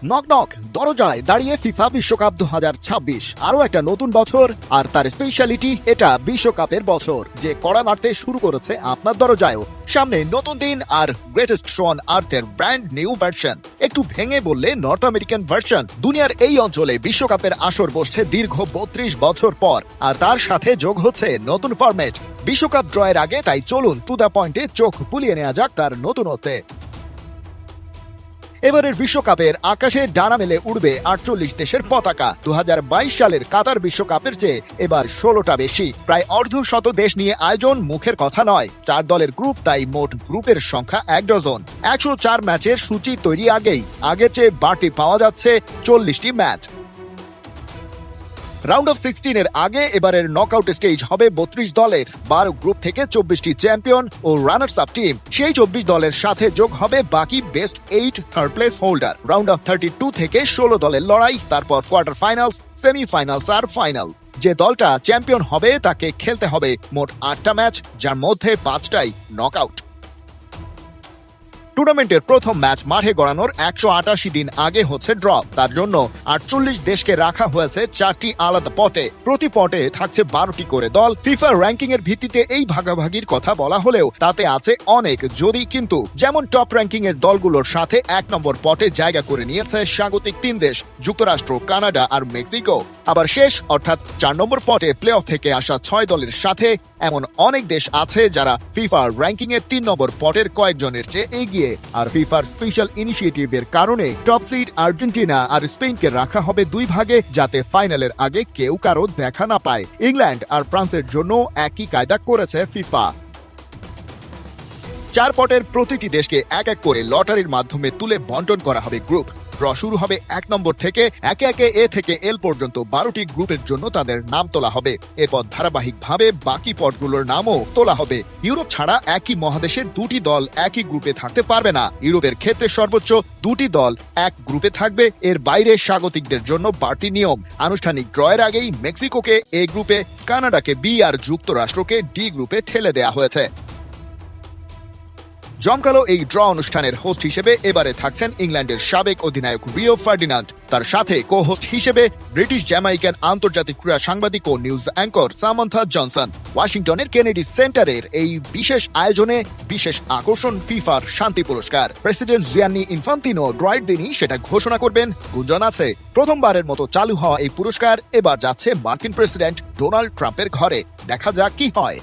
Knock knock দরজায় দাঁড়িয়ে FIFA বিশ্বকাপ 2026 আরো একটা নতুন বছর, আর তার স্পেশালিটি এটা বিশ্বকাপের বছর যে কড়া নাড়তে শুরু করেছে আপনার দরজায়ও। সামনে নতুন দিন আর গ্রেটেস্ট শো অন আর্থের ব্র্যান্ড নিউ ভার্সন, একটু ভেঙে বললে নর্থ আমেরিকান ভার্সন। দুনিয়ার এই অঞ্চলে বিশ্বকাপের আসর বসছে দীর্ঘ 32 বছর পর, আর তার সাথে যোগ হচ্ছে নতুন ফরম্যাট বিশ্বকাপ ড্রয়ের আগে। তাই চলুন টু দ্য পয়েন্টে চোখ বুলিয়ে নেওয়া যাক তার নতুনত্বে। এবারের বিশ্বকাপের আকাশে ডানা মেলে উড়বে 48 দেশের পতাকা। 2022 সালের কাতার বিশ্বকাপের চেয়ে এবার 16টা বেশি, প্রায় অর্ধশত দেশ নিয়ে আয়োজন মুখের কথা নয়। 4 দলের গ্রুপ, তাই মোট গ্রুপের সংখ্যা 1 ডজন। 104 ম্যাচের সূচি তৈরি আগের চেয়ে বাড়তি পাওয়া যাচ্ছে 40টি ম্যাচ। রাউন্ড অফ 16 এর আগে এবারের নকআউট স্টেজ হবে 32 দলের। 12 গ্রুপ থেকে 24টি চ্যাম্পিয়ন ও রানার্স আপ টিম, সেই 24 দলের সাথে যোগ হবে বাকি best 8 third place holder. Round of 32 থেকে 16 দলের লড়াই, তারপর কোয়ার্টার ফাইনালস, সেমিফাইনালস আর ফাইনাল। যে দলটা চ্যাম্পিয়ন হবে তাকে খেলতে হবে মোট 8টা ম্যাচ, যার মধ্যে 5টাই নকআউট। টুর্নামেন্টের প্রথম ম্যাচ মাঠে গড়ানোর 188 দিন আগে হচ্ছে ড্র। তার জন্য 48 দেশকে রাখা হয়েছে 4টি আলাদা পটে। প্রতি পটে থাকছে 12টি করে দল। ফিফা র্যাঙ্কিং এর ভিত্তিতে এই ভাগাভাগির কথা বলা হলেও তাতে আছে অনেক যদি কিন্তু। যেমন টপ র্যাঙ্কিং এর দলগুলোর সাথে 1 নম্বর পটে জায়গা করে নিয়েছে স্বাগতিক 3 দেশ, যুক্তরাষ্ট্র, কানাডা আর মেক্সিকো। আবার শেষ অর্থাৎ 4 নম্বর পটে প্লে অফ থেকে আসা 6 দলের সাথে এমন অনেক দেশ আছে যারা ফিফা র্যাঙ্কিং এর 3 নম্বর পটের কয়েকজনের চেয়ে এগিয়ে। আর ফিফার স্পেশাল ইনিশিয়েটিভের কারণে টপ সিড আর্জেন্টিনা আর স্পেনকে রাখা হবে 2 ভাগে, যাতে ফাইনালের আগে কেউ কারো দেখা না পায়। ইংল্যান্ড আর ফ্রান্সের জন্য একই কায়দা করেছে ফিফা। 4 পটের প্রতিটি দেশকে এক এক করে লটারির মাধ্যমে তুলে বন্টন করা হবে গ্রুপ। ড্র শুরু হবে 1 নম্বর থেকে। একে একে এ থেকে এল পর্যন্ত 12টি গ্রুপের জন্য তাদের নাম তোলা হবে। এরপর ধারাবাহিকভাবে বাকি পটগুলোর নামও তোলা হবে। ইউরোপ ছাড়া একই মহাদেশে 2টি দল একই গ্রুপে থাকতে পারবে না। ইউরোপের ক্ষেত্রে সর্বোচ্চ 2টি দল এক গ্রুপে থাকবে। এর বাইরে স্বাগতিকদের জন্য বাড়তি নিয়ম। আনুষ্ঠানিক ড্রয়ের আগেই মেক্সিকোকে এ গ্রুপে, কানাডাকে বি আর যুক্তরাষ্ট্রকে ডি গ্রুপে ঠেলে দেয়া হয়েছে। জমকালো এই ড্র অনুষ্ঠানের হোস্ট হিসেবে এবারে থাকছেন ইংল্যান্ডের সাবেক অধিনায়ক রিও ফার্ডিনান্ড। তার সাথে কো হোস্ট হিসেবে ব্রিটিশ জ্যামাইকান আন্তর্জাতিক ক্রীড়া সাংবাদিক ও নিউজ অ্যাঙ্কর সামান্থা জনসন। ওয়াশিংটনের কেনেডি সেন্টারের এই বিশেষ আয়োজনে বিশেষ আকর্ষণ ফিফার শান্তি পুরস্কার। প্রেসিডেন্ট জিয়ান্নি ইনফান্তিনো ড্রয়ের দিনই সেটা ঘোষণা করবেন, গুঞ্জন আছে। প্রথমবারের মতো চালু হওয়া এই পুরস্কার এবার যাচ্ছে মার্কিন প্রেসিডেন্ট ডোনাল্ড ট্রাম্পের ঘরে। দেখা যাক কি হয়।